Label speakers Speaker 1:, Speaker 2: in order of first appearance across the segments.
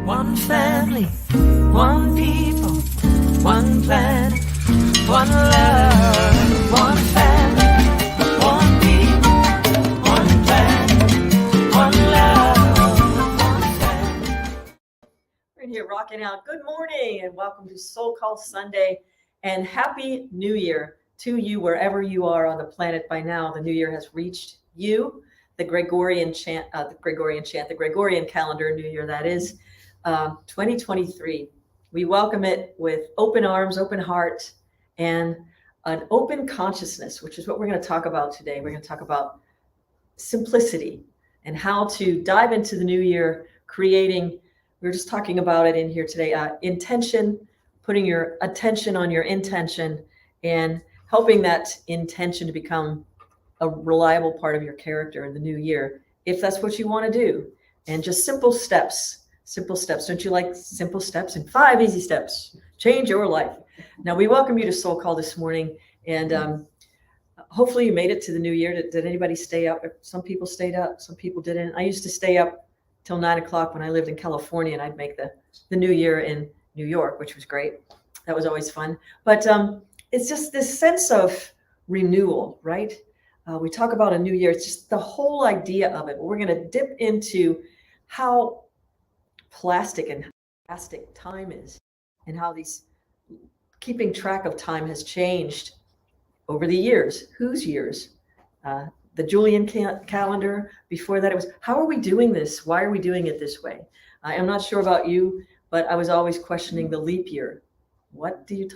Speaker 1: One family, one people, one planet, one love. One family, one people, one planet, one love. One family.
Speaker 2: We're in here rocking out. Good morning and welcome to SoulCall Sunday and Happy New Year to you wherever you are on the planet by now. The new year has reached you. The Gregorian calendar, New Year that is, 2023. We welcome it with open arms, open heart, and an open consciousness, which is what we're going to talk about today. We're going to talk about simplicity and how to dive into the new year, creating, we were just talking about it in here today, intention, putting your attention on your intention and helping that intention to become a reliable part of your character in the new year, if that's what you want to do. And just simple steps. Don't you like simple steps? And 5 easy steps change your life. Now, we welcome you to SoulCall this morning. And hopefully you made it to the new year. Did anybody stay up? Some people stayed up, some people didn't. I used to stay up till 9 o'clock when I lived in California, and I'd make the new year in New York, which was great. That was always fun. But it's just this sense of renewal, right? We talk about a new year. It's just the whole idea of it. We're going to dip into how plastic time is, and how these keeping track of time has changed over the years. Whose years? The Julian calendar. Before that, it was, how are we doing this? Why are we doing it this way? I am not sure about you, but I was always questioning the leap year. What are you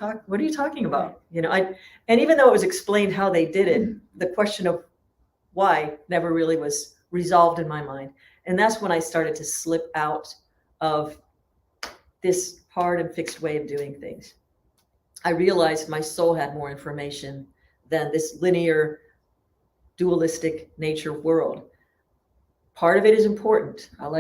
Speaker 2: talking about? And even though it was explained how they did it, the question of why never really was resolved in my mind. And that's when I started to slip out of this hard and fixed way of doing things. I realized my soul had more information than this linear, dualistic nature world. Part of it is important. I'll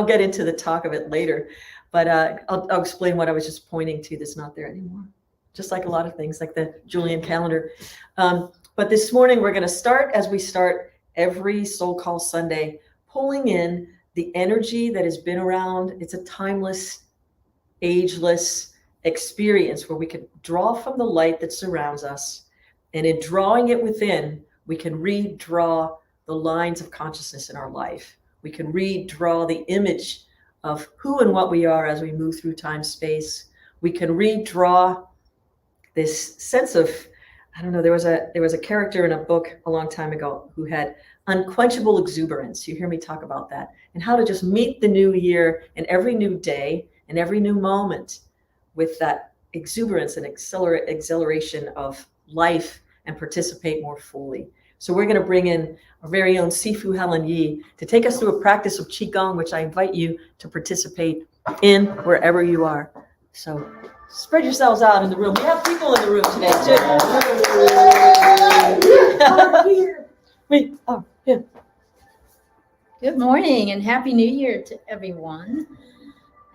Speaker 2: get into the talk of it later, but I'll explain what I was just pointing to that's not there anymore. Just like a lot of things, like the Julian calendar. But this morning, we're going to start, as we start every SoulCall Sunday, pulling in the energy that has been around. It's a timeless, ageless experience where we can draw from the light that surrounds us. And in drawing it within, we can redraw the lines of consciousness in our life. We can redraw the image of who and what we are as we move through time, space. We can redraw this sense of, I don't know, there was a character in a book a long time ago who had unquenchable exuberance. You hear me talk about that, and how to just meet the new year and every new day and every new moment with that exuberance and exhilaration of life and participate more fully. So we're going to bring in our very own Sifu Helen Yi to take us through a practice of Qigong, which I invite you to participate in wherever you are. So spread yourselves out in the room. We have people in the room today too.
Speaker 3: Good morning and Happy New Year to everyone.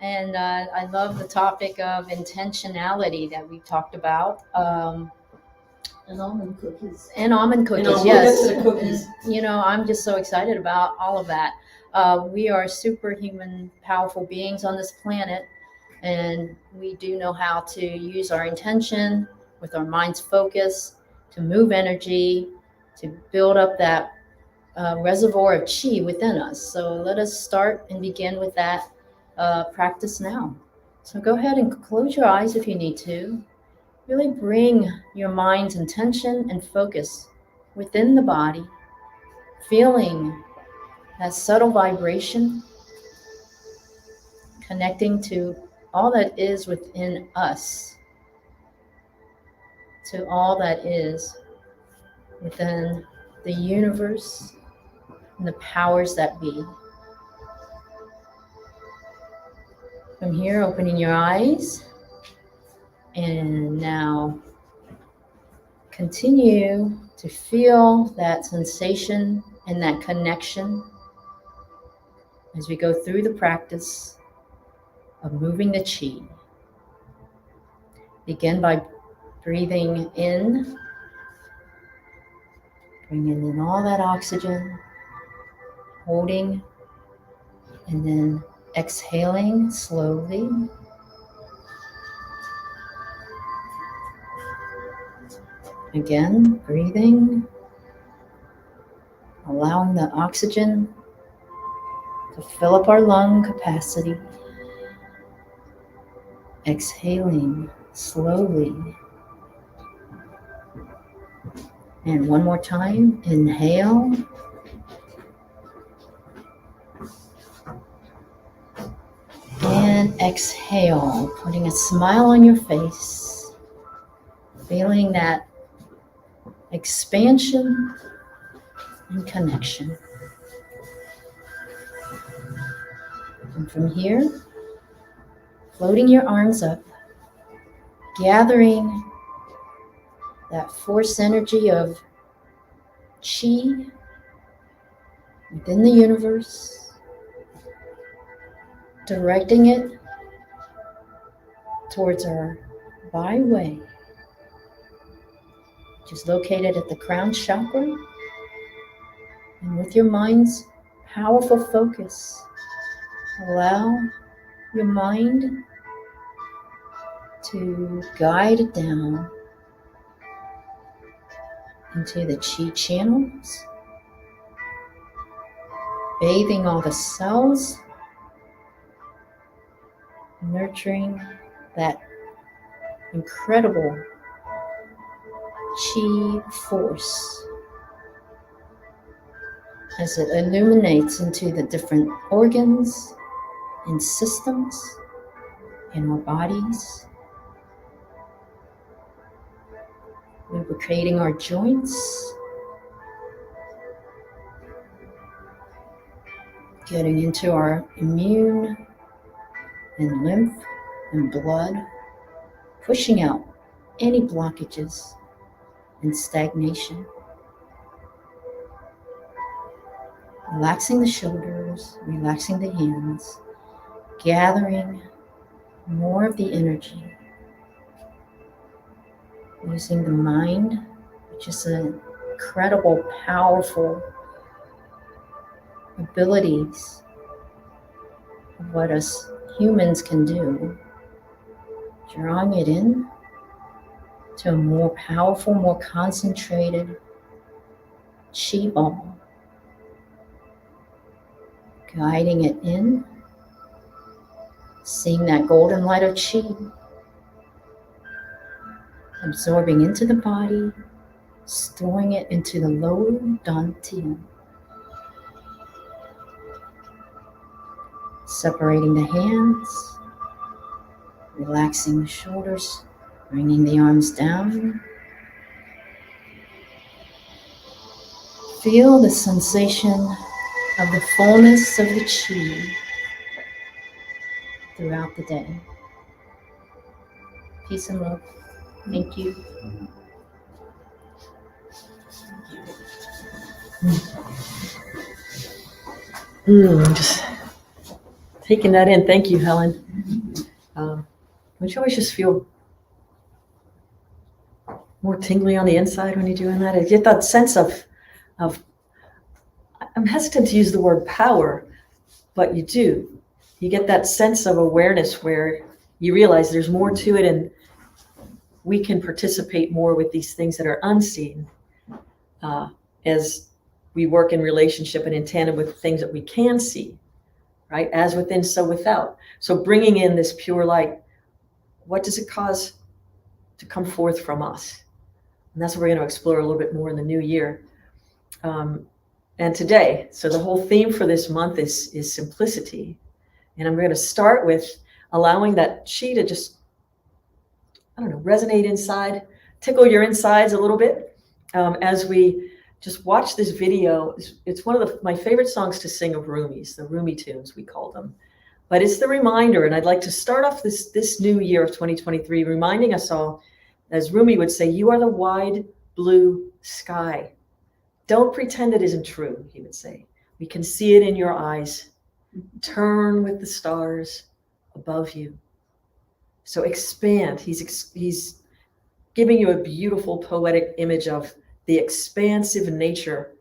Speaker 3: And I love the topic of intentionality that we talked about.
Speaker 2: And almond cookies.
Speaker 3: Yes.
Speaker 2: We'll get to the cookies.
Speaker 3: And, I'm just so excited about all of that. We are superhuman, powerful beings on this planet, and we do know how to use our intention with our mind's focus to move energy, to build up that reservoir of chi within us. So let us start and begin with that practice now. So go ahead and close your eyes if you need to. Really bring your mind's intention and focus within the body, feeling that subtle vibration, connecting to all that is within us, to all that is within the universe and the powers that be. From here, opening your eyes. And now continue to feel that sensation and that connection as we go through the practice of moving the chi. Begin by breathing in, bringing in all that oxygen, holding, and then Exhaling slowly. Again, breathing, allowing the oxygen to fill up our lung capacity. Exhaling slowly. And one more time, inhale. And exhale, putting a smile on your face, feeling that expansion and connection. And from here, floating your arms up, gathering that force energy of chi within the universe, directing it towards our byway, which is located at the crown chakra. And with your mind's powerful focus, allow your mind to guide it down into the chi channels, bathing all the cells, nurturing that incredible chi force as it illuminates into the different organs and systems in our bodies, lubricating our joints, getting into our immune and lymph and blood, pushing out any blockages and stagnation. Relaxing the shoulders, relaxing the hands, gathering more of the energy, using the mind, which is an incredible, powerful abilities of what us humans can do, drawing it in to a more powerful, more concentrated chi ball, guiding it in, seeing that golden light of chi absorbing into the body, storing it into the lower dantian, separating the hands, relaxing the shoulders, bringing the arms down. Feel the sensation of the fullness of the chi throughout the day. Peace and love. Thank you.
Speaker 2: Just taking that in. Thank you, Helen. Don't you always just feel more tingly on the inside when you're doing that? I get that sense of I'm hesitant to use the word power, but you do. You get that sense of awareness where you realize there's more to it and we can participate more with these things that are unseen as we work in relationship and in tandem with things that we can see, right? As within, so without. So bringing in this pure light, what does it cause to come forth from us? And that's what we're going to explore a little bit more in the new year. And today, so the whole theme for this month is simplicity. And I'm going to start with allowing that chi to just, resonate inside, tickle your insides a little bit as we just watch this video. It's one of my favorite songs to sing of Rumi's, the Rumi tunes, we call them. But it's the reminder, and I'd like to start off this new year of 2023, reminding us all, as Rumi would say, you are the wide blue sky. Don't pretend it isn't true, he would say. We can see it in your eyes. Turn with the stars above you. So expand. He's giving you a beautiful poetic image of the expansive nature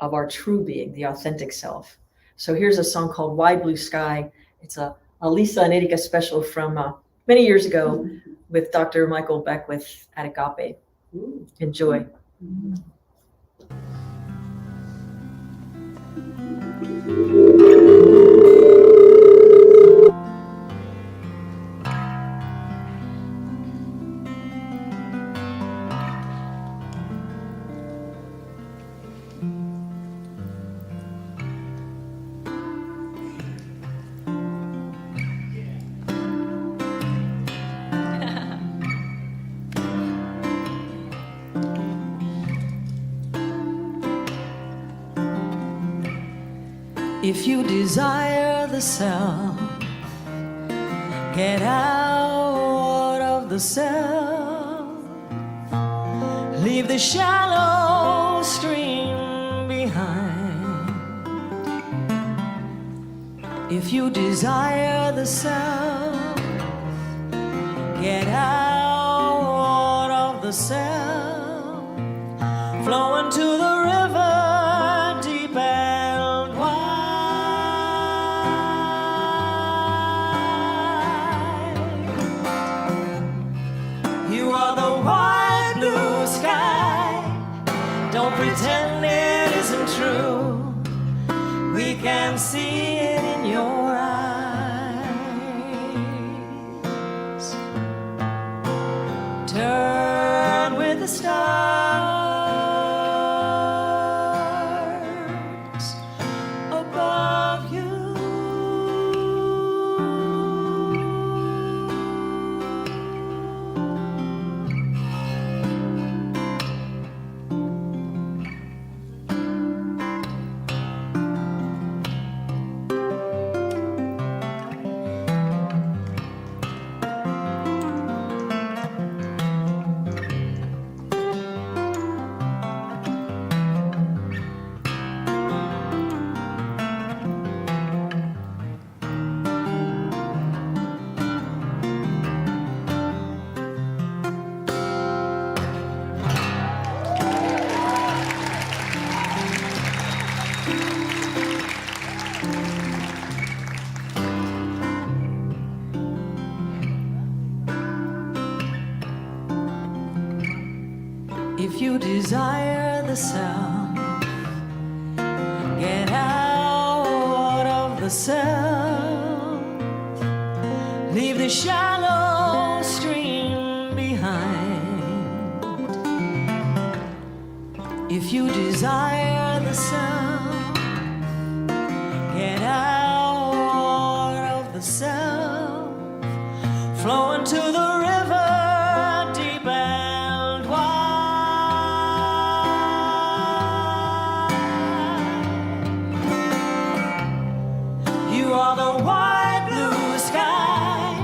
Speaker 2: of our true being, the authentic self. So here's a song called Wide Blue Sky, It's a Lisa and Erika special from many years ago with Dr. Michael Beckwith at Agape. Enjoy.
Speaker 1: If you desire the self, get out of the self. Leave the shallow stream behind. If you desire the self, get out of the self. Flow into the river deep and wide. You are the wide blue sky. Don't pretend it isn't true. We can see it in your eyes. Turn with the stars above you. If you desire the self, get out of the self. Leave the shallow stream behind. If you desire the self, get out of the self. Flow into the river deep and wide. You are the wide blue sky.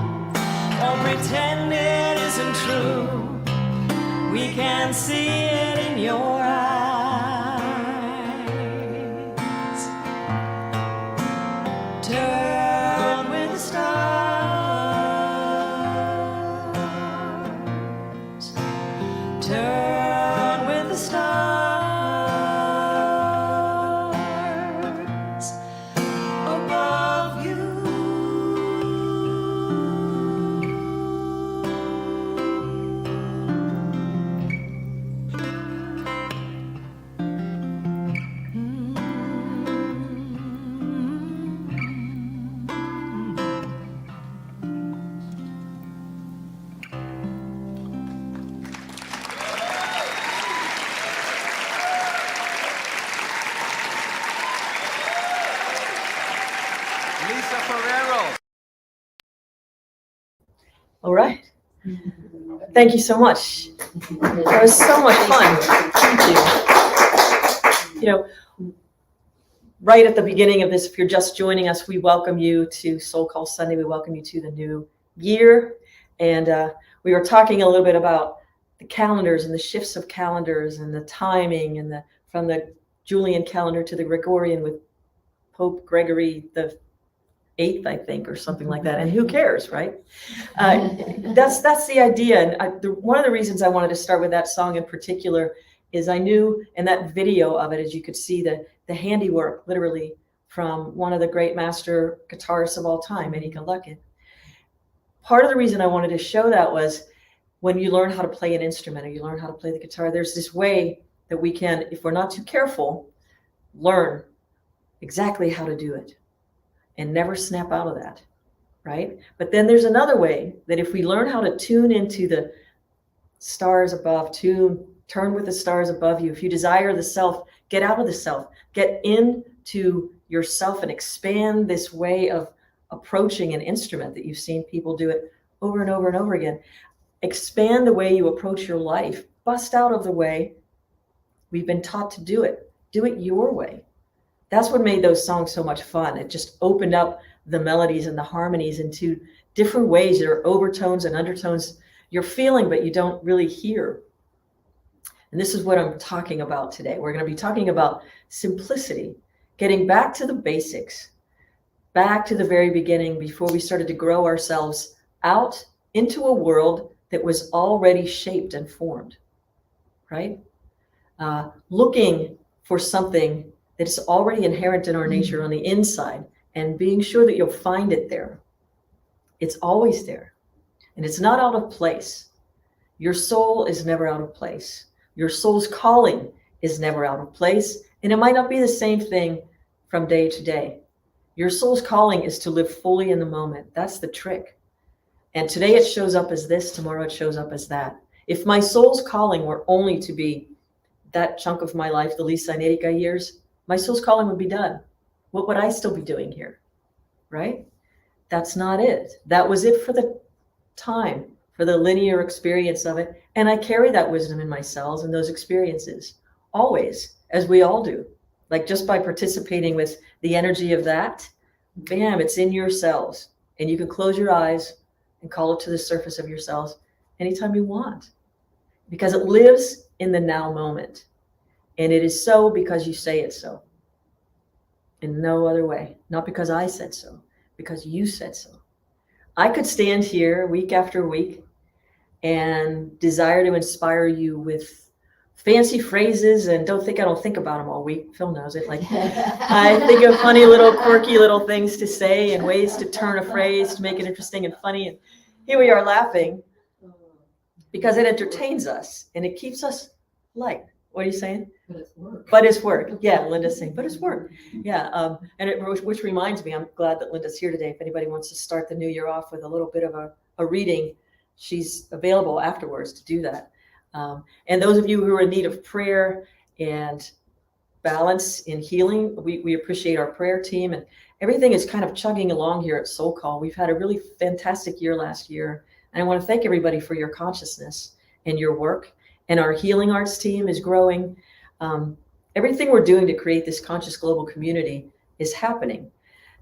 Speaker 1: Don't pretend it isn't true. We can see it in your eyes. Turn with the stars. Turn with the stars above you.
Speaker 4: Lisa Ferrero.
Speaker 2: All right. Thank you so much. That was so much fun. Thank you. You know, right at the beginning of this, if you're just joining us, we welcome you to Soul Call Sunday. We welcome you to the new year. And we were talking a little bit about the calendars and the shifts of calendars and the timing and from the Julian calendar to the Gregorian with Pope Gregory the 8th, I think, or something like that. And who cares, right? That's the idea. And one of the reasons I wanted to start with that song in particular is I knew in that video of it, as you could see, the handiwork literally from one of the great master guitarists of all time, Eddie Luckett. Part of the reason I wanted to show that was when you learn how to play an instrument or you learn how to play the guitar, there's this way that we can, if we're not too careful, learn exactly how to do it and never snap out of that, right? But then there's another way that if we learn how to tune into the stars above, turn with the stars above you, if you desire the self, get out of the self, get into yourself and expand this way of approaching an instrument that you've seen people do it over and over and over again. Expand the way you approach your life. Bust out of the way we've been taught to do it. Do it your way. That's what made those songs so much fun. It just opened up the melodies and the harmonies into different ways. There are overtones and undertones you're feeling, but you don't really hear. And this is what I'm talking about today. We're going to be talking about simplicity, getting back to the basics, back to the very beginning before we started to grow ourselves out into a world that was already shaped and formed, right? Looking for something that's already inherent in our nature on the inside and being sure that you'll find it there. It's always there, and it's not out of place. Your soul is never out of place. Your soul's calling is never out of place, and it might not be the same thing from day to day. Your soul's calling is to live fully in the moment. That's the trick. And today it shows up as this, tomorrow it shows up as that. If my soul's calling were only to be that chunk of my life, the Lisa and Erika years, my soul's calling would be done. What would I still be doing here, right? That's not it. That was it for the time, for the linear experience of it. And I carry that wisdom in my cells and those experiences, always, as we all do. Like just by participating with the energy of that, bam, it's in your cells. And you can close your eyes and call it to the surface of your cells anytime you want, because it lives in the now moment. And it is so because you say it's so. In no other way. Not because I said so, because you said so. I could stand here week after week and desire to inspire you with fancy phrases, and don't think I don't think about them all week. Phil knows it. Like I think of funny little quirky little things to say and ways to turn a phrase to make it interesting and funny. And here we are laughing because it entertains us and it keeps us light. What are you saying?
Speaker 5: But it's work.
Speaker 2: But it's work. Yeah, Linda's saying, but it's work. Yeah, which reminds me, I'm glad that Linda's here today. If anybody wants to start the new year off with a little bit of a reading, she's available afterwards to do that. And those of you who are in need of prayer and balance in healing, we appreciate our prayer team, and everything is kind of chugging along here at SoulCall. We've had a really fantastic year last year, and I want to thank everybody for your consciousness and your work. And our healing arts team is growing. Everything we're doing to create this conscious global community is happening.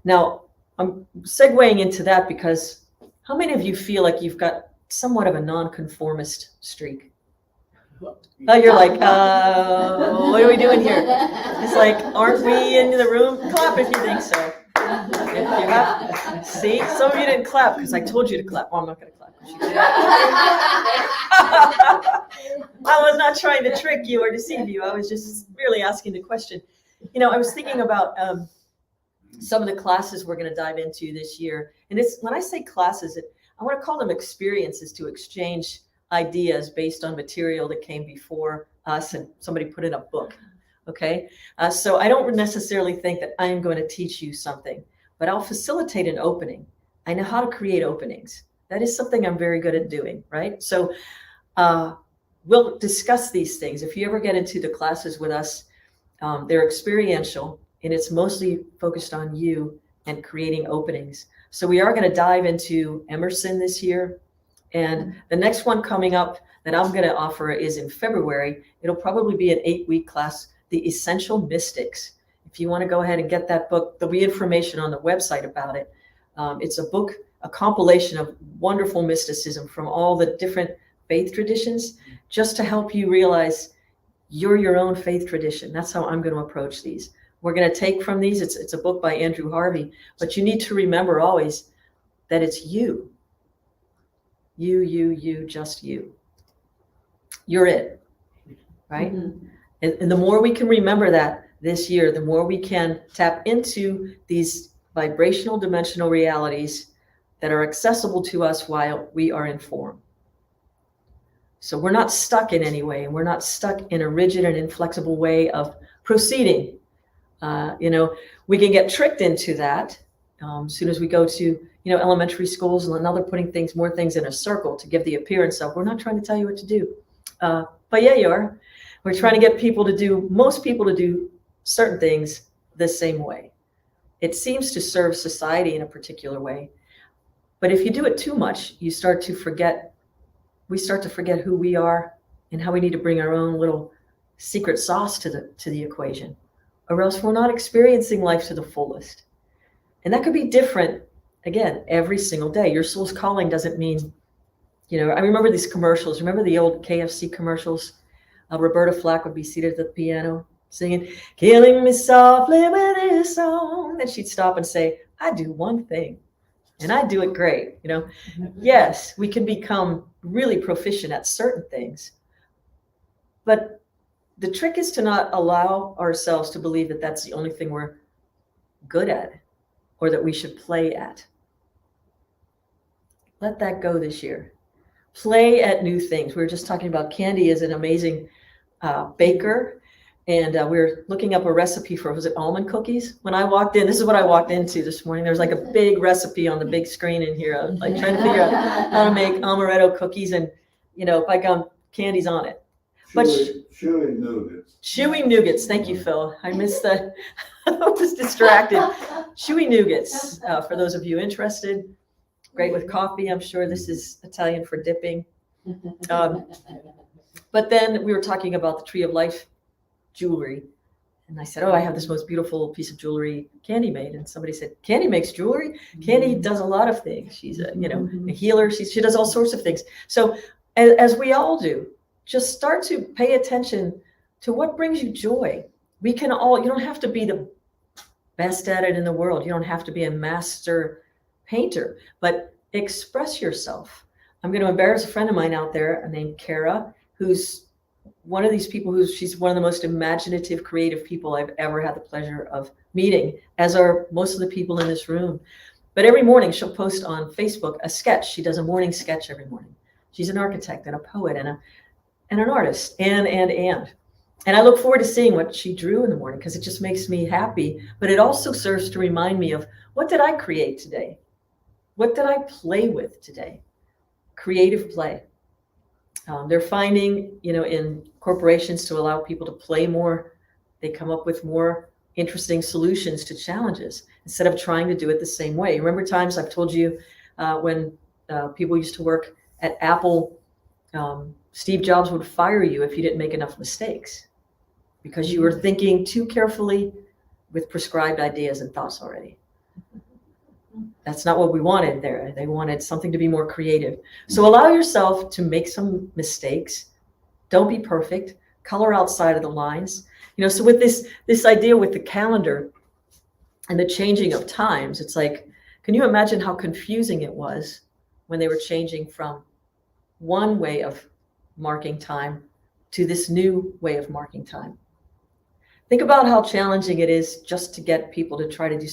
Speaker 2: Now, I'm segueing into that because how many of you feel like you've got somewhat of a nonconformist streak? Oh, you're like, what are we doing here? It's like, aren't we in the room? Clap if you think so. If you have, see, some of you didn't clap because I told you to clap. Well, I'm not going to clap. I was not trying to trick you or deceive you. I was just really asking the question. You know, I was thinking about some of the classes we're going to dive into this year. And it's when I say classes, I want to call them experiences to exchange ideas based on material that came before us and somebody put in a book. Okay. So I don't necessarily think that I'm going to teach you something, but I'll facilitate an opening. I know how to create openings. That is something I'm very good at doing, right? So we'll discuss these things. If you ever get into the classes with us, they're experiential, and it's mostly focused on you and creating openings. So we are going to dive into Emerson this year. And the next one coming up that I'm going to offer is in February. It'll probably be an 8-week class, The Essential Mystics. If you want to go ahead and get that book, there'll be information on the website about it. It's a book, a compilation of wonderful mysticism from all the different faith traditions, just to help you realize you're your own faith tradition. That's how I'm going to approach these. We're going to take from these. It's a book by Andrew Harvey, but you need to remember always that it's you. You, just you. You're it, right? Mm-hmm. And the more we can remember that, this year, the more we can tap into these vibrational dimensional realities that are accessible to us while we are in form. So we're not stuck in any way, and we're not stuck in a rigid and inflexible way of proceeding. We can get tricked into that as soon as we go to, elementary schools, and now they're putting more things in a circle to give the appearance of, we're not trying to tell you what to do. But yeah, you are. We're trying to get most people to do certain things the same way. It seems to serve society in a particular way. But if you do it too much, we start to forget who we are and how we need to bring our own little secret sauce to the equation, or else we're not experiencing life to the fullest. And that could be different, again, every single day. Your soul's calling doesn't mean, I remember these commercials. Remember the old KFC commercials? Roberta Flack would be seated at the piano singing, "Killing me softly with this song." And she'd stop and say, "I do one thing, and I do it great." Yes, we can become really proficient at certain things, but the trick is to not allow ourselves to believe that that's the only thing we're good at or that we should play at. Let that go this year. Play at new things. We were just talking about Candy is an amazing baker. And we were looking up a recipe for, was it almond cookies? When I walked in, this is what I walked into this morning. There's like a big recipe on the big screen in here. I was like trying to figure out how to make amaretto cookies, and Candy's on it. But
Speaker 5: chewy nougats.
Speaker 2: Chewy nougats. Thank you, Phil. I missed that. I was distracted. Chewy nougats. For those of you interested, great with coffee. I'm sure this is Italian for dipping. But then we were talking about the Tree of Life jewelry, and I said, "Oh, I have this most beautiful piece of jewelry Candy made." And somebody said, "Candy makes jewelry?" Candy does a lot of things. She's a healer. She does all sorts of things. So as we all do, just start to pay attention to what brings you joy. You don't have to be the best at it in the world. You don't have to be a master painter, but express yourself. I'm going to embarrass a friend of mine out there named Kara, who's one of these people she's one of the most imaginative, creative people I've ever had the pleasure of meeting, as are most of the people in this room. But every morning she'll post on Facebook a sketch. She does a morning sketch every morning. She's an architect and a poet and an artist and I look forward to seeing what she drew in the morning, because it just makes me happy. But it also serves to remind me of, what did I create today? What did I play with today? Creative play. They're finding, in corporations, to allow people to play more, they come up with more interesting solutions to challenges instead of trying to do it the same way. Remember times I've told you when people used to work at Apple, Steve Jobs would fire you if you didn't make enough mistakes because you were thinking too carefully with prescribed ideas and thoughts already. That's not what we wanted there. They wanted something to be more creative. So allow yourself to make some mistakes. Don't be perfect. Color outside of the lines. So with this idea with the calendar and the changing of times, it's like, can you imagine how confusing it was when they were changing from one way of marking time to this new way of marking time? Think about how challenging it is just to get people to try to do.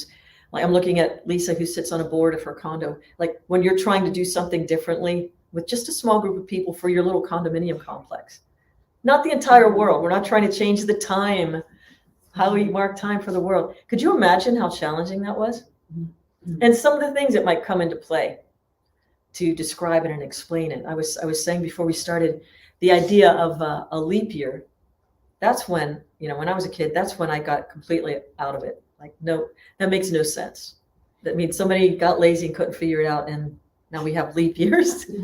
Speaker 2: Like, I'm looking at Lisa, who sits on a board of her condo. Like, when you're trying to do something differently with just a small group of people for your little condominium complex, not the entire world. We're not trying to change the time, how we mark time for the world. Could you imagine how challenging that was? And some of the things that might come into play to describe it and explain it. I was saying before we started, the idea of a leap year. That's when, when I was a kid, that's when I got completely out of it. Like, no, that makes no sense. That means somebody got lazy and couldn't figure it out, and now we have leap years. You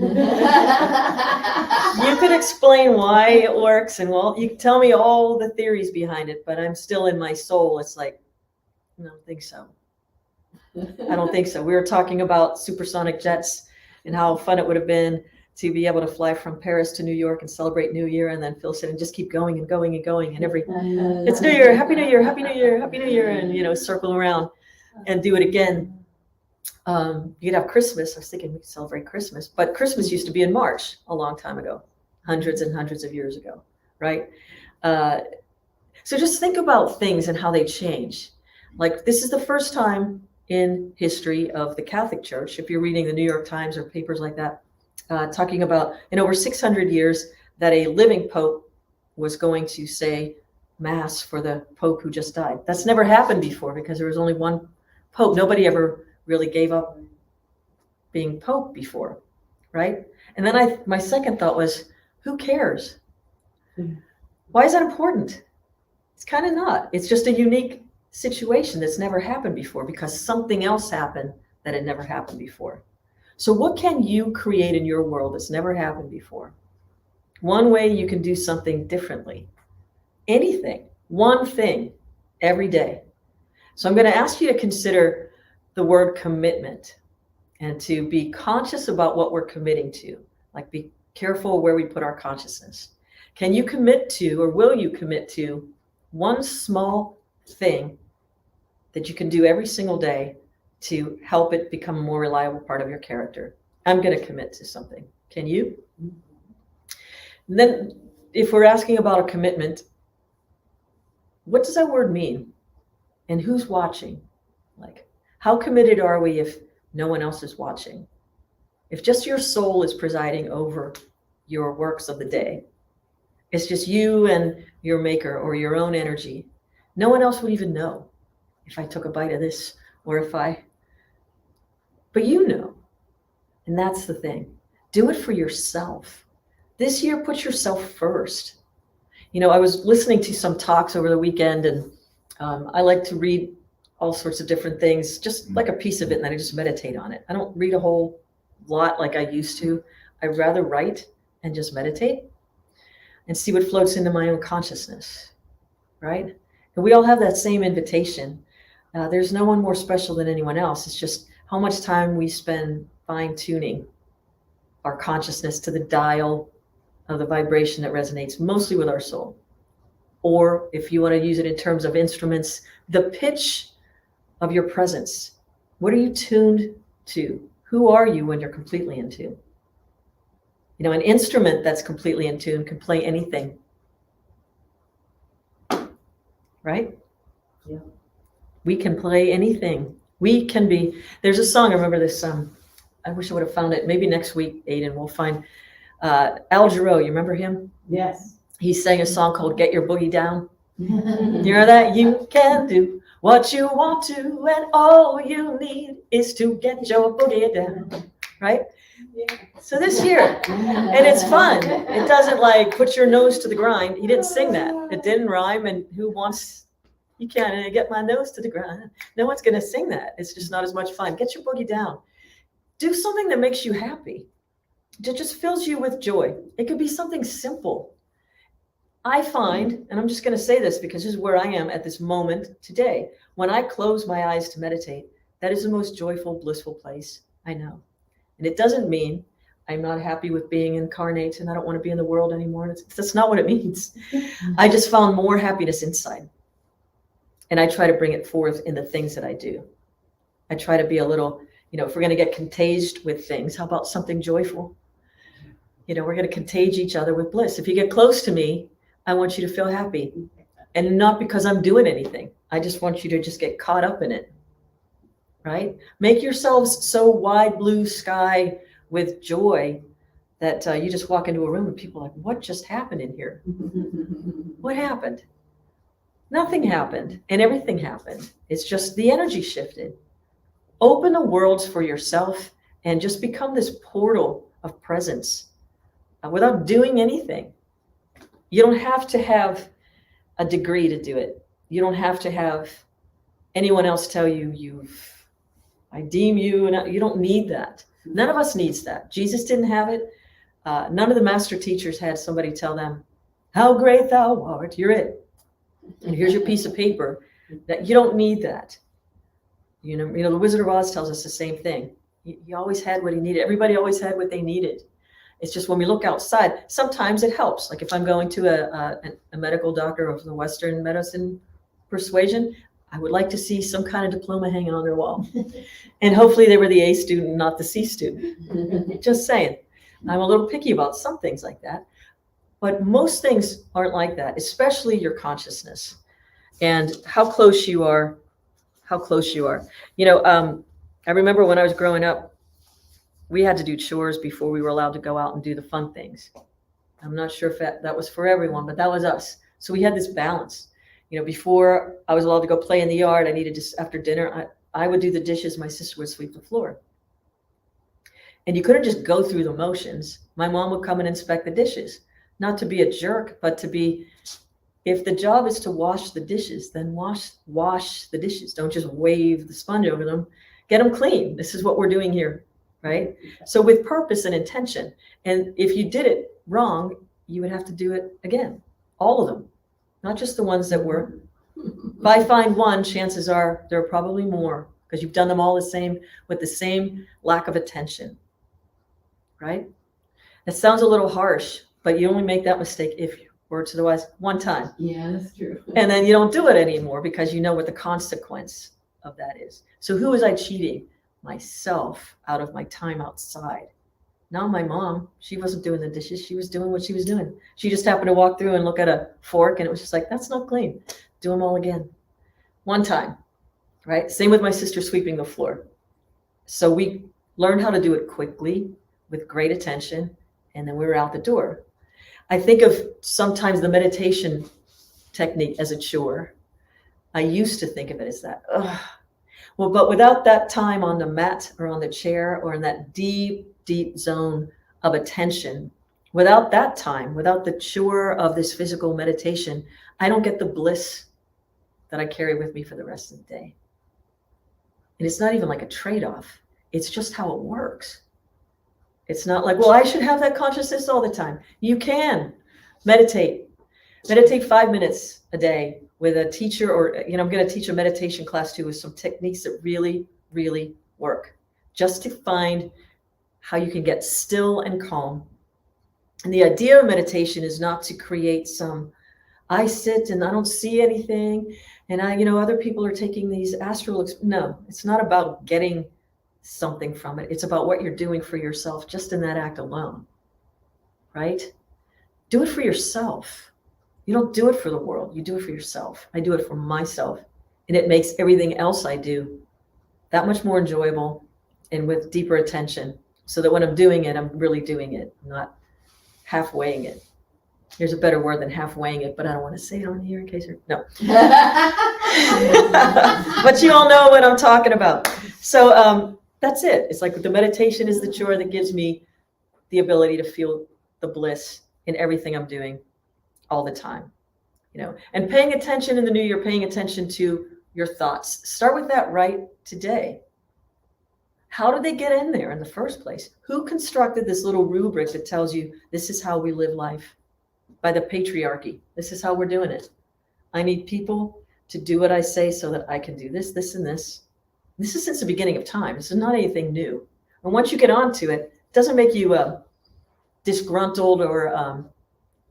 Speaker 2: could explain why it works, and you can tell me all the theories behind it, but I'm still, in my soul, it's like, I don't think so. I don't think so. We were talking about supersonic jets and how fun it would have been to be able to fly from Paris to New York and celebrate New Year, and then Phil said, and just keep going and going and going, and it's New Year, Happy New Year, Happy New Year, Happy New Year, and circle around and do it again. You could have Christmas. I was thinking we could celebrate Christmas, but Christmas used to be in March a long time ago, hundreds and hundreds of years ago, right? So just think about things and how they change. Like this is the first time in history of the Catholic Church, if you're reading the New York Times or papers like that, talking about in over 600 years that a living pope was going to say mass for the pope who just died. That's never happened before because there was only one pope. Nobody ever really gave up being pope before, right? And then my second thought was, who cares? Why is that important? It's kind of not. It's just a unique situation that's never happened before because something else happened that had never happened before. So what can you create in your world that's never happened before? One way you can do something differently. Anything, one thing, every day. So I'm going to ask you to consider the word commitment and to be conscious about what we're committing to. Like be careful where we put our consciousness. Can you commit to, or will you commit to, one small thing that you can do every single day to help it become a more reliable part of your character? I'm going to commit to something. Can you? And then if we're asking about a commitment, what does that word mean? And who's watching? Like, how committed are we if no one else is watching? If just your soul is presiding over your works of the day, it's just you and your maker or your own energy. No one else would even know if I took a bite of this or if but you know. And that's the thing. Do it for yourself. This year, put yourself first. You know, I was listening to some talks over the weekend and I like to read all sorts of different things, just like a piece of it, and then I just meditate on it. I don't read a whole lot like I used to. I'd rather write and just meditate and see what floats into my own consciousness, right? And we all have that same invitation. There's no one more special than anyone else. It's just how much time we spend fine-tuning our consciousness to the dial of the vibration that resonates mostly with our soul. Or if you want to use it in terms of instruments, the pitch of your presence. What are you tuned to? Who are you when you're completely in tune? You know, an instrument that's completely in tune can play anything. Right?
Speaker 6: Yeah.
Speaker 2: We can play anything. We can be, there's a song, I remember this, I wish I would have found it. Maybe next week, Aiden, we'll find Al Jarreau. You remember him?
Speaker 6: Yes.
Speaker 2: He sang a song called Get Your Boogie Down. You hear that? You can do what you want to, and all you need is to get your boogie down. Right?
Speaker 6: Yeah.
Speaker 2: So this year, and it's fun. It doesn't like put your nose to the grind. He didn't sing that. It didn't rhyme. And who wants, you can't get my nose to the grind. No one's going to sing that. It's just not as much fun. Get your boogie down. Do something that makes you happy. That just fills you with joy. It could be something simple. I find, and I'm just going to say this because this is where I am at this moment today. When I close my eyes to meditate, that is the most joyful, blissful place I know. And it doesn't mean I'm not happy with being incarnate and I don't want to be in the world anymore. That's not what it means. I just found more happiness inside. And I try to bring it forth in the things that I do. I try to be a little, you know, if we're going to get contaged with things, how about something joyful? You know, we're going to contage each other with bliss. If you get close to me, I want you to feel happy. And not because I'm doing anything. I just want you to just get caught up in it. Right? Make yourselves so wide blue sky with joy that you just walk into a room and people are like, what just happened in here? What happened? Nothing happened and everything happened. It's just the energy shifted. Open the worlds for yourself and just become this portal of presence without doing anything. You don't have to have a degree to do it. You don't have to have anyone else tell you I deem you, and you don't need that. None of us needs that. Jesus didn't have it. None of the master teachers had somebody tell them, how great thou art, you're it. And here's your piece of paper. That you don't need that. You know, the Wizard of Oz tells us the same thing. He always had what he needed. Everybody always had what they needed. It's just when we look outside, sometimes it helps. Like if I'm going to a medical doctor of the Western medicine persuasion, I would like to see some kind of diploma hanging on their wall. And hopefully they were the A student, not the C student. Just saying. I'm a little picky about some things like that. But most things aren't like that, especially your consciousness and how close you are. How close you are. I remember when I was growing up, we had to do chores before we were allowed to go out and do the fun things. I'm not sure if that was for everyone, but that was us. So we had this balance. Before I was allowed to go play in the yard, I needed to, after dinner, I would do the dishes. My sister would sweep the floor. And you couldn't just go through the motions. My mom would come and inspect the dishes, not to be a jerk, but to be, if the job is to wash the dishes, then wash the dishes. Don't just wave the sponge over them. Get them clean. This is what we're doing here, right? So with purpose and intention. And if you did it wrong, you would have to do it again. All of them, not just the ones that were. If I find one, chances are there are probably more because you've done them all the same with the same lack of attention, right? It sounds a little harsh, but you only make that mistake if you, words to the wise, one time.
Speaker 1: Yeah, that's true.
Speaker 2: And then you don't do it anymore because you know what the consequence of that is. So who was I cheating? Myself out of my time outside. Not my mom. She wasn't doing the dishes. She was doing what she was doing. She just happened to walk through and look at a fork and it was just like, that's not clean. Do them all again. One time, right? Same with my sister sweeping the floor. So we learned how to do it quickly with great attention. And then we were out the door. I think of sometimes the meditation technique as a chore. I used to think of it as that. Ugh. Well, but without that time on the mat or on the chair or in that deep, deep zone of attention, without that time, without the chore of this physical meditation, I don't get the bliss that I carry with me for the rest of the day. And it's not even like a trade-off. It's just how it works. It's not like, well, I should have that consciousness all the time. You can meditate. Meditate 5 minutes a day with a teacher, or, I'm going to teach a meditation class too with some techniques that really, really work, just to find how you can get still and calm. And the idea of meditation is not to create I sit and I don't see anything. And other people are taking these astral. No, it's not about getting something from it. It's about what you're doing for yourself just in that act alone, right? Do it for yourself. You don't do it for the world. You do it for yourself. I do it for myself. And it makes everything else I do that much more enjoyable and with deeper attention, so that when I'm doing it, I'm really doing it, not half-weighing it. There's a better word than half-weighing it, but I don't want to say it on here in case no. But you all know what I'm talking about. So that's it. It's like the meditation is the chore that gives me the ability to feel the bliss in everything I'm doing all the time, and paying attention in the new year, paying attention to your thoughts. Start with that right today. How did they get in there in the first place? Who constructed this little rubric that tells you this is how we live life? By the patriarchy. This is how we're doing it. I need people to do what I say so that I can do this, this, and this. This is since the beginning of time. This is not anything new. And once you get onto it, it doesn't make you disgruntled or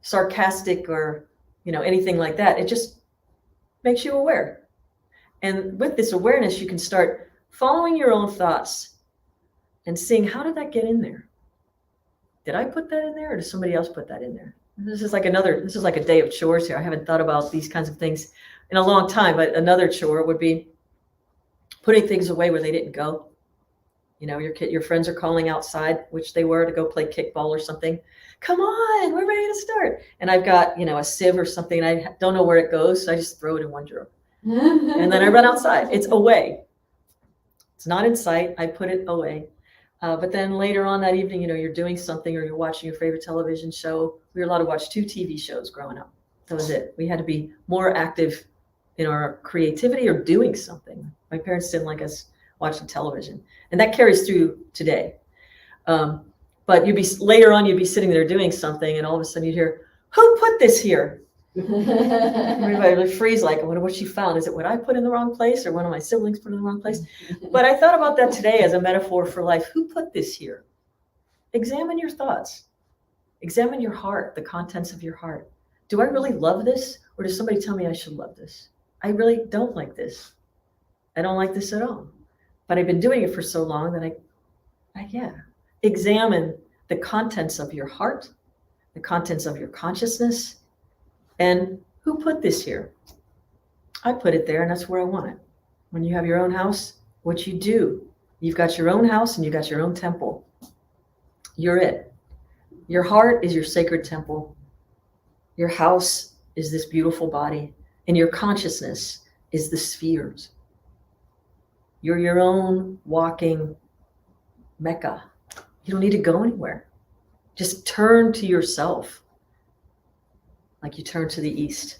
Speaker 2: sarcastic or anything like that. It just makes you aware. And with this awareness, you can start following your own thoughts and seeing, how did that get in there? Did I put that in there, or did somebody else put that in there? This is like a day of chores here. I haven't thought about these kinds of things in a long time, but another chore would be putting things away where they didn't go. Your friends are calling outside, which they were, to go play kickball or something. Come on, we're ready to start. And I've got, a sieve or something, and I don't know where it goes, so I just throw it in one drawer. And then I run outside. It's away. It's not in sight. I put it away. But then later on that evening, you're doing something, or you're watching your favorite television show. We were allowed to watch 2 TV shows growing up. That was it. We had to be more active in our creativity or doing something. My parents didn't like us watching television, and that carries through today. But later on, you'd be sitting there doing something, and all of a sudden you'd hear, "Who put this here?" Everybody would freeze, like, I wonder what she found. Is it what I put in the wrong place, or one of my siblings put in the wrong place? But I thought about that today as a metaphor for life. Who put this here? Examine your thoughts. Examine your heart, the contents of your heart. Do I really love this, or does somebody tell me I should love this? I really don't like this. I don't like this at all. But I've been doing it for so long that examine the contents of your heart, the contents of your consciousness. And who put this here? I put it there, and that's where I want it. When you have your own house, what you do, you've got your own house and you've got your own temple. You're it. Your heart is your sacred temple. Your house is this beautiful body, and your consciousness is the spheres. You're your own walking Mecca. You don't need to go anywhere. Just turn to yourself like you turn to the east.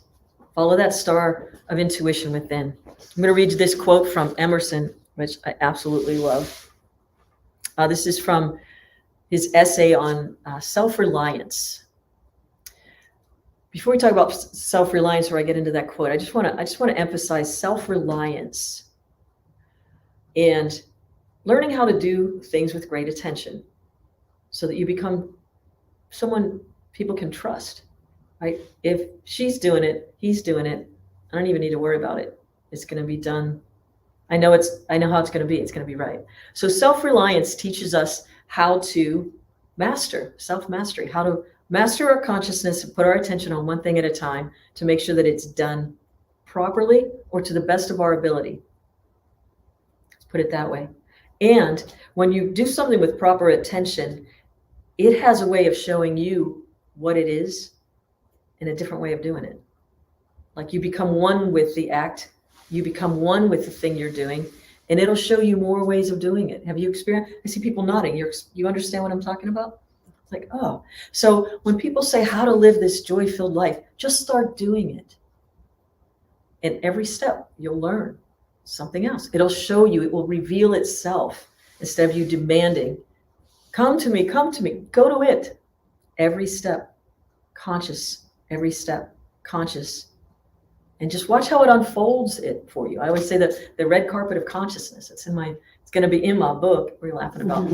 Speaker 2: Follow that star of intuition within. I'm going to read this quote from Emerson, which I absolutely love. This is from his essay on self-reliance. Before we talk about self-reliance, or I get into that quote, I just want to emphasize self-reliance and learning how to do things with great attention so that you become someone people can trust, right? If she's doing it, he's doing it, I don't even need to worry about it. It's going to be done. I know how it's going to be. It's going to be right. So self-reliance teaches us how to master, self-mastery, how to master our consciousness and put our attention on one thing at a time to make sure that it's done properly or to the best of our ability. Let's put it that way. And when you do something with proper attention, it has a way of showing you what it is and a different way of doing it. Like you become one with the act, you become one with the thing you're doing, and it'll show you more ways of doing it. Have you experienced? I see people nodding. You understand what I'm talking about? It's like, oh. So when people say how to live this joy-filled life, just start doing it. And every step you'll learn something else. It'll show you, it will reveal itself instead of you demanding, come to me, go to it. Every step, conscious, every step, conscious. And just watch how it unfolds it for you. I always say that the red carpet of consciousness, it's going to be in my book we're laughing about.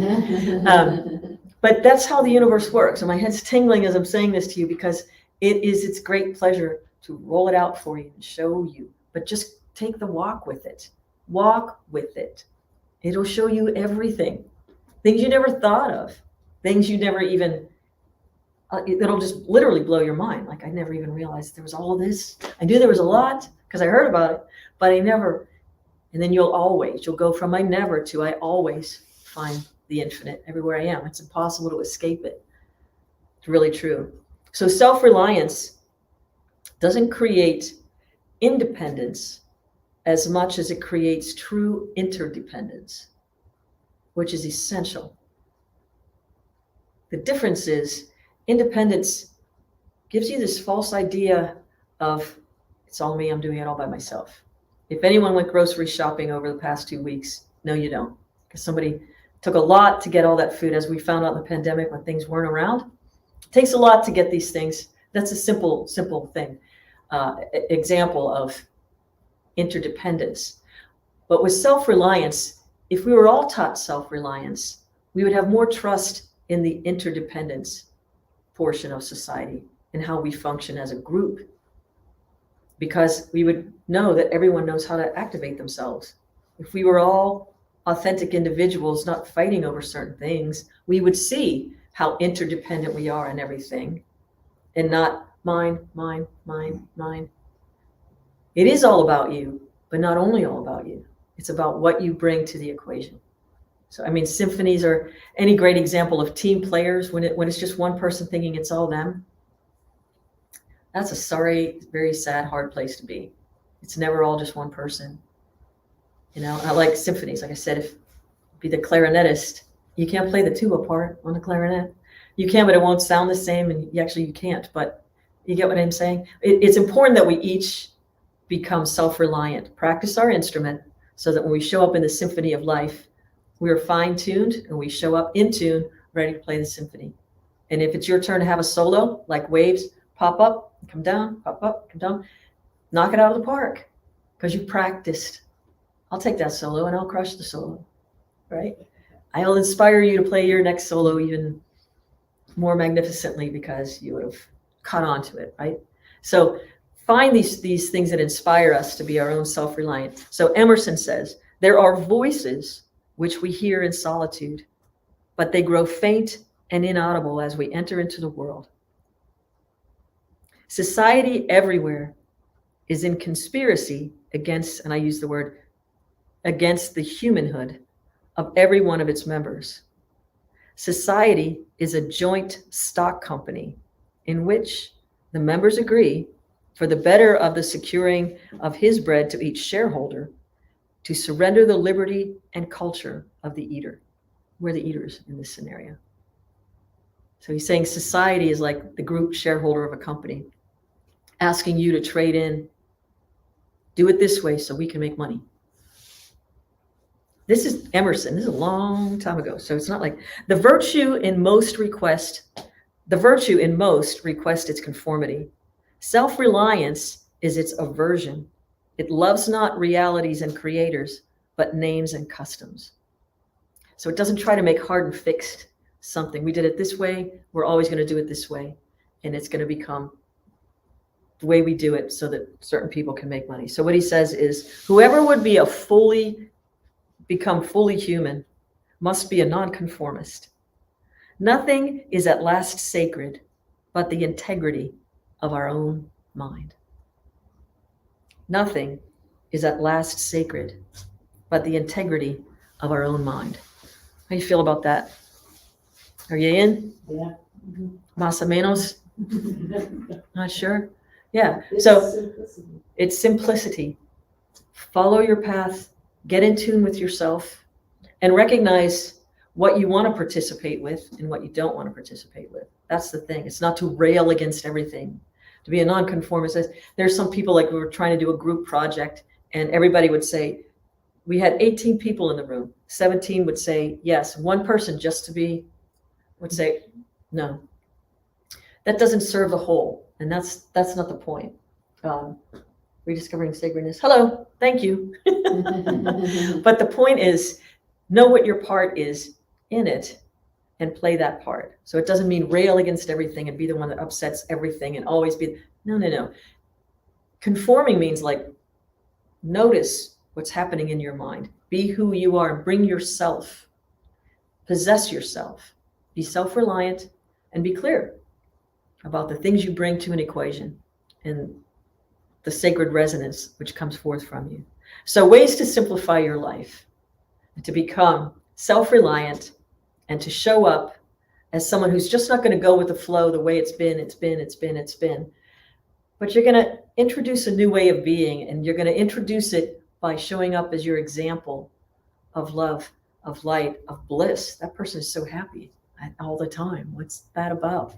Speaker 2: But that's how the universe works. And my head's tingling as I'm saying this to you because it is its great pleasure to roll it out for you and show you. But just take the walk with it. Walk with it. It'll show you everything. Things you never thought of. Things you never even, it'll just literally blow your mind. Like I never even realized there was all of this. I knew there was a lot because I heard about it, but I never, and then you'll go from I never to I always find the infinite everywhere I am. It's impossible to escape it. It's really true. So self-reliance doesn't create independence as much as it creates true interdependence, which is essential. The difference is independence gives you this false idea of it's all me, I'm doing it all by myself. If anyone went grocery shopping over the past 2 weeks, no, you don't. Because somebody took a lot to get all that food, as we found out in the pandemic when things weren't around. It takes a lot to get these things. That's a simple thing. Example of interdependence. But with self-reliance, if we were all taught self-reliance, we would have more trust in the interdependence portion of society and how we function as a group, because we would know that everyone knows how to activate themselves. If we were all authentic individuals not fighting over certain things, we would see how interdependent we are on everything and not mine. It is all about you, but not only all about you. It's about what you bring to the equation. So, I mean, symphonies are any great example of team players when it's just one person thinking it's all them. That's a sorry, very sad, hard place to be. It's never all just one person. You know, I like symphonies. Like I said, if be the clarinetist, you can't play the tuba part on the clarinet. You can, but it won't sound the same. And you can't, but you get what I'm saying? It's important that we each become self-reliant, practice our instrument so that when we show up in the symphony of life, we are fine-tuned and we show up in tune, ready to play the symphony. And if it's your turn to have a solo, like waves, pop up, come down, pop up, come down, knock it out of the park because you practiced. I'll take that solo and I'll crush the solo, right? I'll inspire you to play your next solo even more magnificently because you would have caught on to it, right? So find these things that inspire us to be our own self-reliant. So Emerson says, there are voices which we hear in solitude, but they grow faint and inaudible as we enter into the world. Society everywhere is in conspiracy against, and I use the word, against the humanhood of every one of its members. Society is a joint stock company in which the members agree, for the better of the securing of his bread to each shareholder, to surrender the liberty and culture of the eater. We're the eaters in this scenario. So he's saying society is like the group shareholder of a company, asking you to trade in, do it this way so we can make money. This is Emerson. This is a long time ago. So it's not like the virtue in most request its conformity. Self-reliance is its aversion. It loves not realities and creators, but names and customs. So it doesn't try to make hard and fixed something. We did it this way. We're always going to do it this way. And it's going to become the way we do it so that certain people can make money. So what he says is, whoever would be become fully human must be a nonconformist. Nothing is at last sacred but the integrity of our own mind. Nothing is at last sacred but the integrity of our own mind. How do you feel about that? Are you in?
Speaker 6: Yeah.
Speaker 2: Más o menos? Not sure? Yeah. So it's simplicity. Follow your path, get in tune with yourself, and recognize what you want to participate with and what you don't want to participate with. That's the thing. It's not to rail against everything. To be a nonconformist, there's some people, like, we were trying to do a group project and everybody would say, we had 18 people in the room. 17 would say yes. One person would say no. That doesn't serve the whole. And that's not the point. Rediscovering sacredness. Hello, thank you. But the point is, know what your part is in it and play that part. So it doesn't mean rail against everything and be the one that upsets everything and always be, no. Conforming means, like, notice what's happening in your mind. Be who you are. Bring yourself. Possess yourself. Be self-reliant and be clear about the things you bring to an equation and the sacred resonance which comes forth from you. So ways to simplify your life, to become self-reliant and to show up as someone who's just not going to go with the flow the way it's been. But you're going to introduce a new way of being, and you're going to introduce it by showing up as your example of love, of light, of bliss. That person is so happy all the time. What's that about?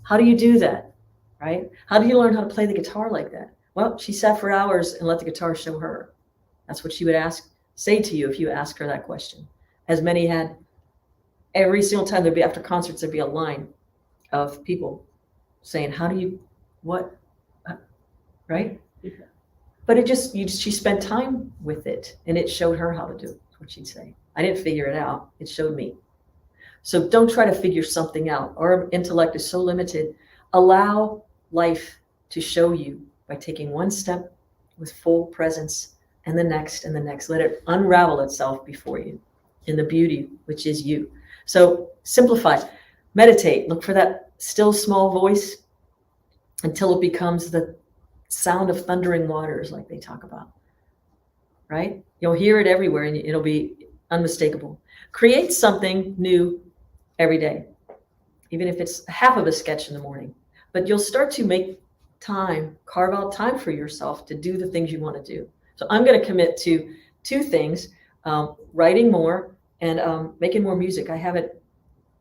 Speaker 2: How do you do that, right? How do you learn how to play the guitar like that? Well, she sat for hours and let the guitar show her. That's what she would say to you if you asked her that question. As many had, every single time there'd be, after concerts, there'd be a line of people saying, how do you, what, right? But she spent time with it and it showed her how to do it. That's what she'd say. I didn't figure it out. It showed me. So don't try to figure something out. Our intellect is so limited. Allow life to show you by taking one step with full presence and the next and the next. Let it unravel itself before you in the beauty, which is you. So simplify, meditate, look for that still small voice until it becomes the sound of thundering waters, like they talk about, right? You'll hear it everywhere and it'll be unmistakable. Create something new every day, even if it's half of a sketch in the morning, but you'll start to make time, carve out time for yourself to do the things you want to do. So I'm going to commit to 2 things, writing more and making more music. I haven't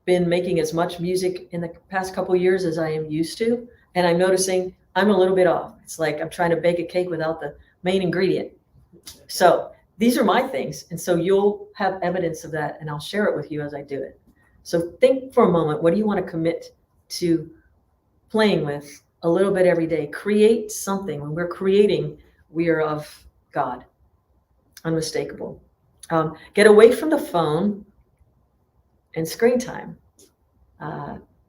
Speaker 2: been making as much music in the past couple of years as I am used to. And I'm noticing I'm a little bit off. It's like I'm trying to bake a cake without the main ingredient. So these are my things. And so you'll have evidence of that and I'll share it with you as I do it. So think for a moment, what do you want to commit to playing with a little bit every day? Create something. When we're creating, we are of God, unmistakable. Get away from the phone and screen time.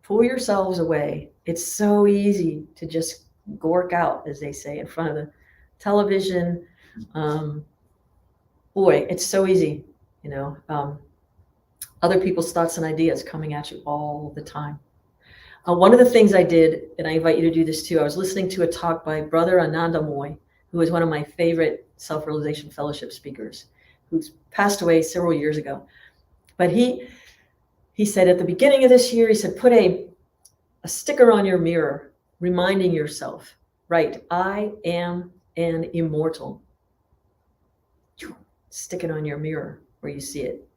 Speaker 2: Pull yourselves away. It's so easy to just gork out, as they say, in front of the television. Boy, it's so easy, other people's thoughts and ideas coming at you all the time. One of the things I did, and I invite you to do this too, I was listening to a talk by Brother Ananda Moy, who is one of my favorite self-realization fellowship speakers, who's passed away several years ago. But he said at the beginning of this year, he said, put a sticker on your mirror reminding yourself, right, I am an immortal. Stick it on your mirror where you see it.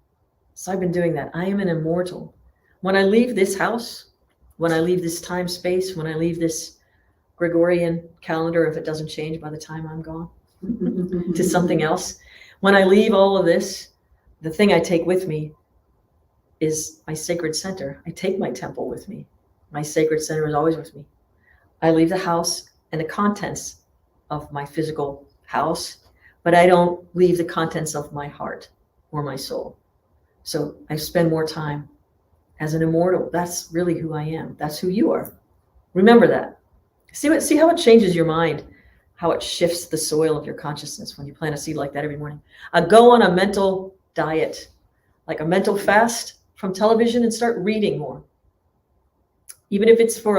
Speaker 2: So I've been doing that. I am an immortal. When I leave this house, when I leave this time space, when I leave this Gregorian calendar, if it doesn't change by the time I'm gone to something else, when I leave all of this, the thing I take with me is my sacred center. I take my temple with me. My sacred center is always with me. I leave the house and the contents of my physical house, but I don't leave the contents of my heart or my soul. So I spend more time as an immortal. That's really who I am. That's who you are. Remember that. See how it changes your mind, how it shifts the soil of your consciousness when you plant a seed like that every morning. Go on a mental diet, like a mental fast from television, and start reading more. Even if it's for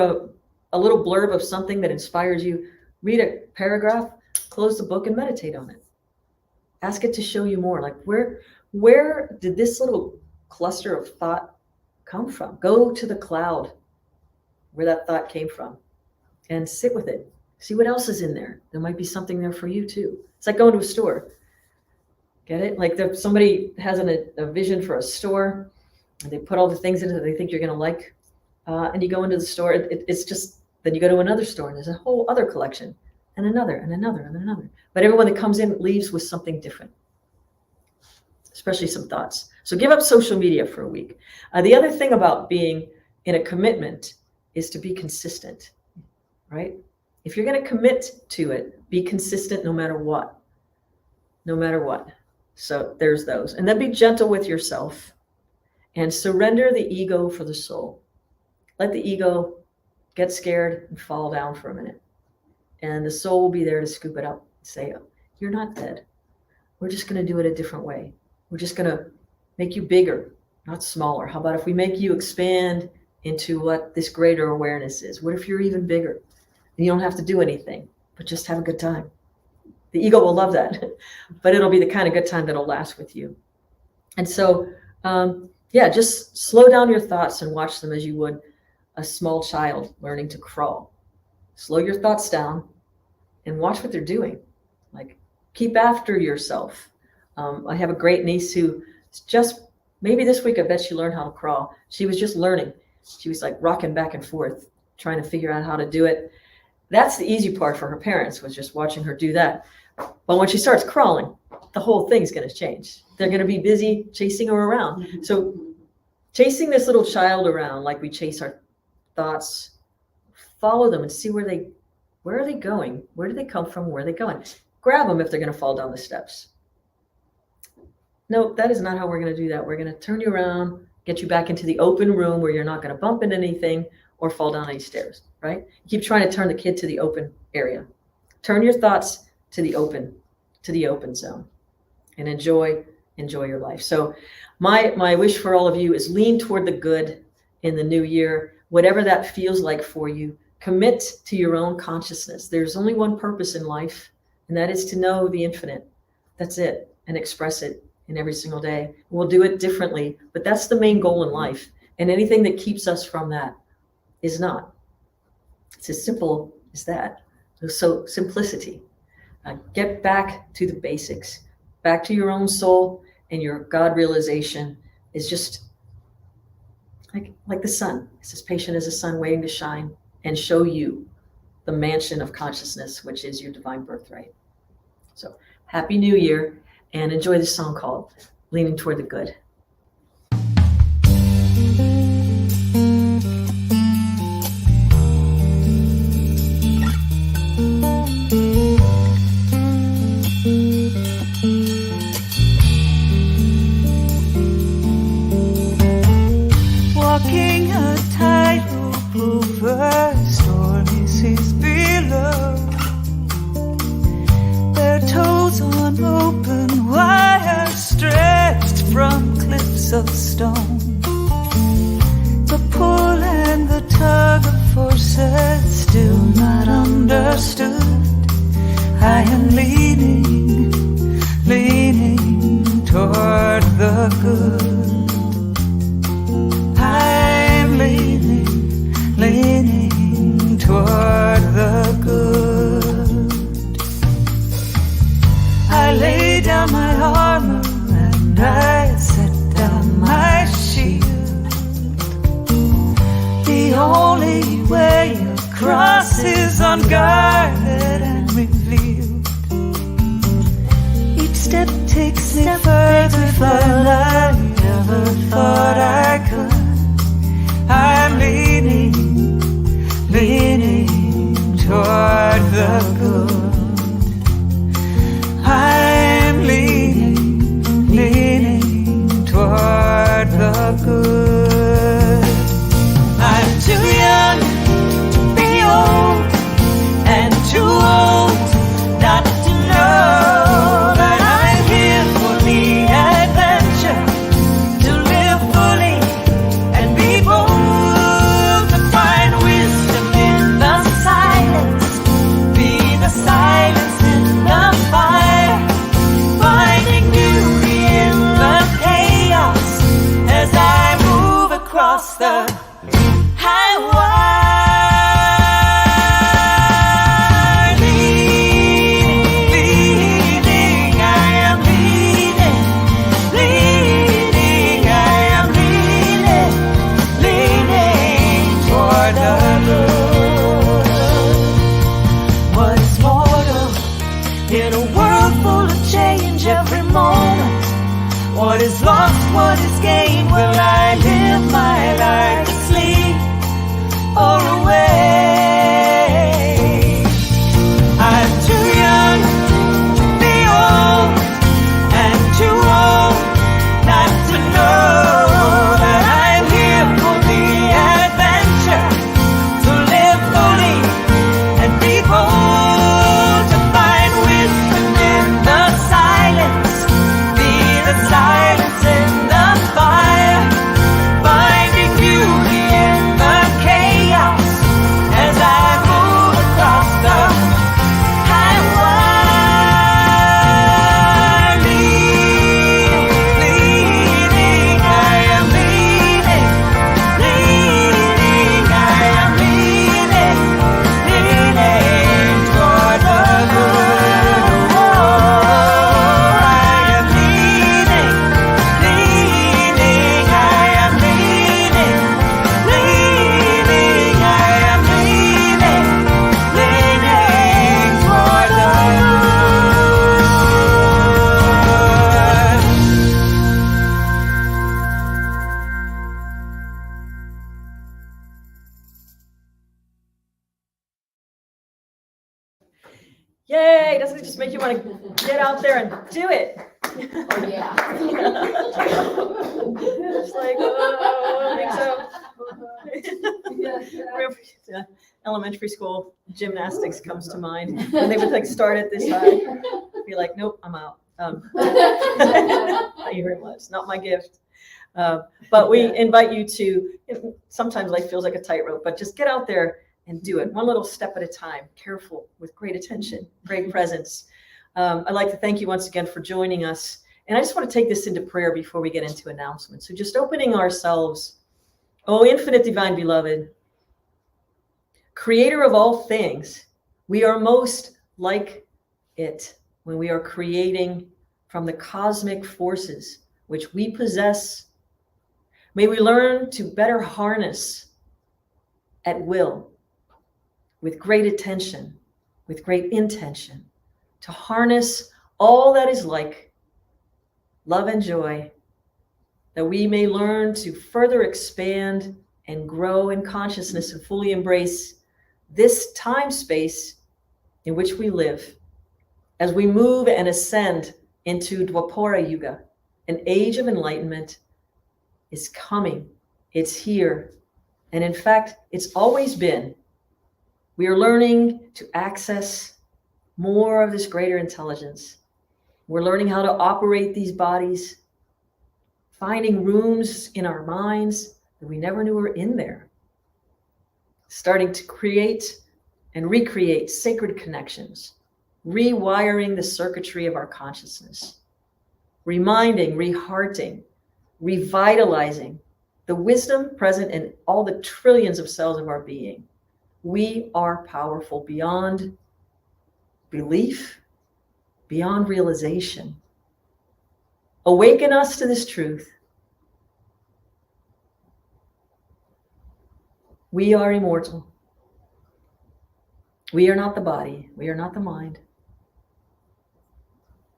Speaker 2: a little blurb of something that inspires you, read a paragraph, close the book, and meditate on it. Ask it to show you more. Like where did this little cluster of thought come from? Go to the cloud where that thought came from and sit with it. See what else is in there. There might be something there for you too. It's like going to a store. Get it? Like somebody has a vision for a store and they put all the things in it that they think you're going to like. And you go into the store. It's just, then you go to another store and there's a whole other collection and another and another and another. But everyone that comes in leaves with something different, especially some thoughts. So give up social media for a week. The other thing about being in a commitment is to be consistent, right? If you're going to commit to it, be consistent no matter what. No matter what. So there's those. And then be gentle with yourself and surrender the ego for the soul. Let the ego get scared and fall down for a minute. And the soul will be there to scoop it up and say, you're not dead. We're just going to do it a different way. We're just going to make you bigger, not smaller. How about if we make you expand into what this greater awareness is? What if you're even bigger and you don't have to do anything, but just have a good time? The ego will love that, but it'll be the kind of good time that'll last with you. And so, just slow down your thoughts and watch them as you would a small child learning to crawl. Slow your thoughts down and watch what they're doing. Like, keep after yourself. I have a great niece who just, maybe this week, I bet she learned how to crawl. She was just learning. She was like rocking back and forth, trying to figure out how to do it. That's the easy part for her parents, was just watching her do that. But when she starts crawling, the whole thing's going to change. They're going to be busy chasing her around. So chasing this little child around like we chase our thoughts, follow them and see where are they going? Where do they come from? Where are they going? Grab them if they're going to fall down the steps. No, that is not how we're going to do that. We're going to turn you around, get you back into the open room where you're not going to bump into anything or fall down any stairs, right? Keep trying to turn the kid to the open area. Turn your thoughts to the open zone and enjoy your life. So my wish for all of you is lean toward the good in the new year, whatever that feels like for you. Commit to your own consciousness. There's only one purpose in life, and that is to know the infinite. That's it, and express it in every single day. We'll do it differently, but that's the main goal in life. And anything that keeps us from that is not. It's as simple as that. So simplicity. Get back to the basics, back to your own soul, and your God realization is just like the sun. It's as patient as a sun waiting to shine and show you the mansion of consciousness, which is your divine birthright. So happy New Year, and enjoy this song called Leaning Toward the Good.
Speaker 6: Walking a tightrope over stormy seas below, their toes on open wire stretched from cliffs of stone. The pull and the tug understood. I am leaning toward the good. I'm leaning toward the good. I lay down my armor and I set down my shield. The only way across is unguarded and revealed. Each step takes me further than I ever thought I could. I'm leaning toward the good. I'm leaning toward the good. I'm too young to be old and too old not to know that I'm here for the adventure, to live fully and be bold, to find wisdom in the silence, be the silence in the fire, finding beauty in the chaos as I move across the highway. In a world full of change every moment, what is lost, what is gained? Will I live my life asleep or awake? I'm too young to be old and too old not to know that I'm here for the adventure, to live fully and be bold, to find wisdom in the silence, be the silence in the fire, finding beauty in the chaos as I move across the highway. Leaning, I am leaning, I am leaning toward the good. Oh, I am leaning, I am leaning, I am leaning toward the
Speaker 2: Yay! Doesn't it just make you want to get out there and do it?
Speaker 3: Oh, yeah.
Speaker 2: It's like, oh, I think so. Elementary school gymnastics comes to mind. And they would like start at this high. Be like, nope, I'm out. Thank you very much. Not my gift. But we invite you to, sometimes life feels like a tightrope, but just get out there and do it one little step at a time, careful, with great attention, great presence. I'd like to thank you once again for joining us. And I just want to take this into prayer before we get into announcements. So just opening ourselves, oh, infinite divine beloved, creator of all things, we are most like it when we are creating from the cosmic forces which we possess. May we learn to better harness at will, with great attention, with great intention, to harness all that is like love and joy, that we may learn to further expand and grow in consciousness and fully embrace this time space in which we live as we move and ascend into Dwapara Yuga. An age of enlightenment is coming. It's here. And in fact, it's always been. We are learning to access more of this greater intelligence. We're learning how to operate these bodies, finding rooms in our minds that we never knew were in there, starting to create and recreate sacred connections, rewiring the circuitry of our consciousness, reminding, rehearting, revitalizing the wisdom present in all the trillions of cells of our being. We are powerful beyond belief, beyond realization. Awaken us to this truth. We are immortal. We are not the body. We are not the mind.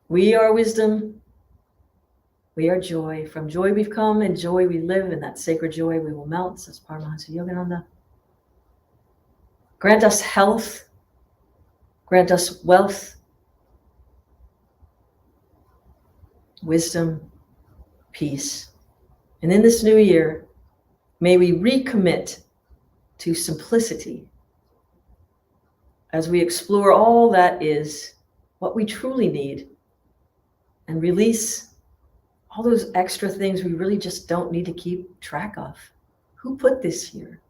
Speaker 2: We are wisdom. We are joy. From joy we've come, and joy we live. In that sacred joy we will melt, says Paramahansa Yogananda. Grant us health. Grant us wealth, wisdom, peace. And in this new year, may we recommit to simplicity as we explore all that is what we truly need and release all those extra things we really just don't need to keep track of. Who put this here?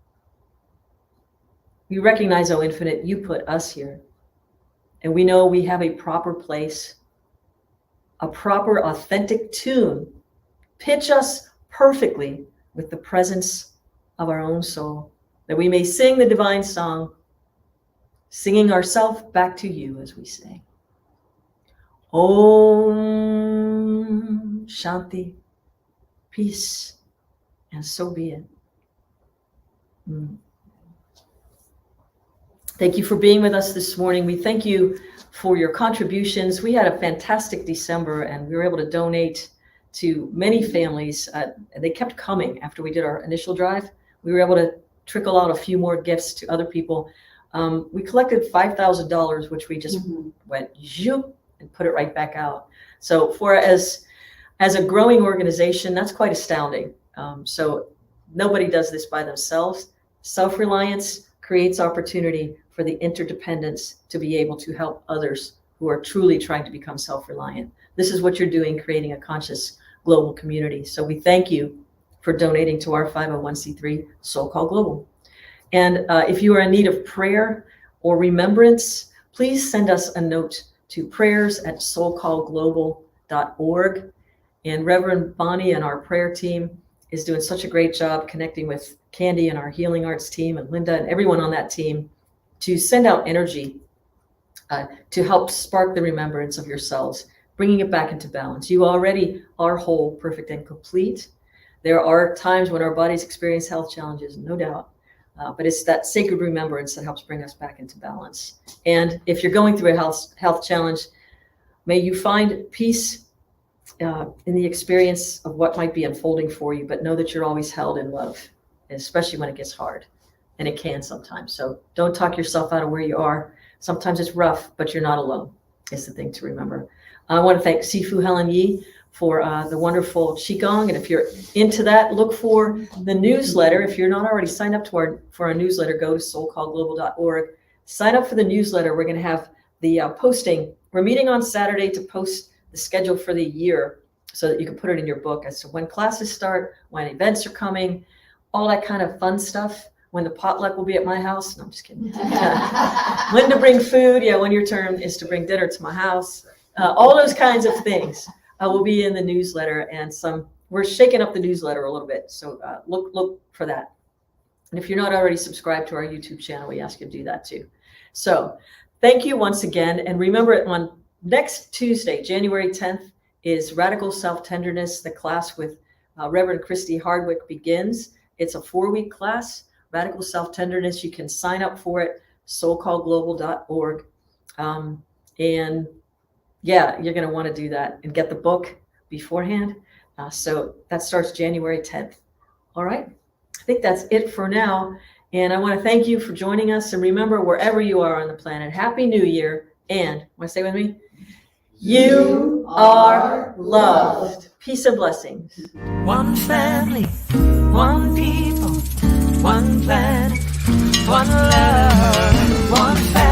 Speaker 2: We recognize, oh Infinite, you put us here. And we know we have a proper place, a proper authentic tune. Pitch us perfectly with the presence of our own soul, that we may sing the divine song, singing ourselves back to you as we sing. Om Shanti, peace, and so be it. Thank you for being with us this morning. We thank you for your contributions. We had a fantastic December, and we were able to donate to many families. They kept coming after we did our initial drive. We were able to trickle out a few more gifts to other people. We collected $5,000, which we just went zoop and put it right back out. So for as a growing organization, that's quite astounding. So nobody does this by themselves. Self-reliance creates opportunity for the interdependence to be able to help others who are truly trying to become self-reliant. This is what you're doing, creating a conscious global community. So we thank you for donating to our 501c3 SoulCall Global. And if you are in need of prayer or remembrance, please send us a note to prayers@soulcallglobal.org. And Reverend Bonnie and our prayer team is doing such a great job connecting with Candy and our healing arts team and Linda and everyone on that team to send out energy to help spark the remembrance of yourselves, bringing it back into balance. You already are whole, perfect, and complete. There are times when our bodies experience health challenges, no doubt, but it's that sacred remembrance that helps bring us back into balance. And if you're going through a health challenge, may you find peace in the experience of what might be unfolding for you, but know that you're always held in love, especially when it gets hard. And it can sometimes. So don't talk yourself out of where you are. Sometimes it's rough, but you're not alone. It's the thing to remember. I want to thank Sifu Helen Yi for the wonderful Qigong. And if you're into that, look for the newsletter. If you're not already signed up for our newsletter, go to soulcallglobal.org. Sign up for the newsletter. We're going to have the posting. We're meeting on Saturday to post the schedule for the year so that you can put it in your book as to when classes start, when events are coming, all that kind of fun stuff. When the potluck will be at my house. No, I'm just kidding. When to bring food. Yeah, when your turn is to bring dinner to my house. All those kinds of things will be in the newsletter. And we're shaking up the newsletter a little bit. So look for that. And if you're not already subscribed to our YouTube channel, we ask you to do that too. So thank you once again. And remember, on next Tuesday, January 10th, is Radical Self-Tenderness. The class with Reverend Christy Hardwick begins. It's a 4-week class. Radical Self-Tenderness. You can sign up for it, soulcallglobal.org. And yeah, you're going to want to do that and get the book beforehand. So that starts January 10th. All right. I think that's it for now. And I want to thank you for joining us. And remember, wherever you are on the planet, Happy New Year. And want to say with me? You are loved. Peace and blessings.
Speaker 6: One family, one people, one planet, one love, one family.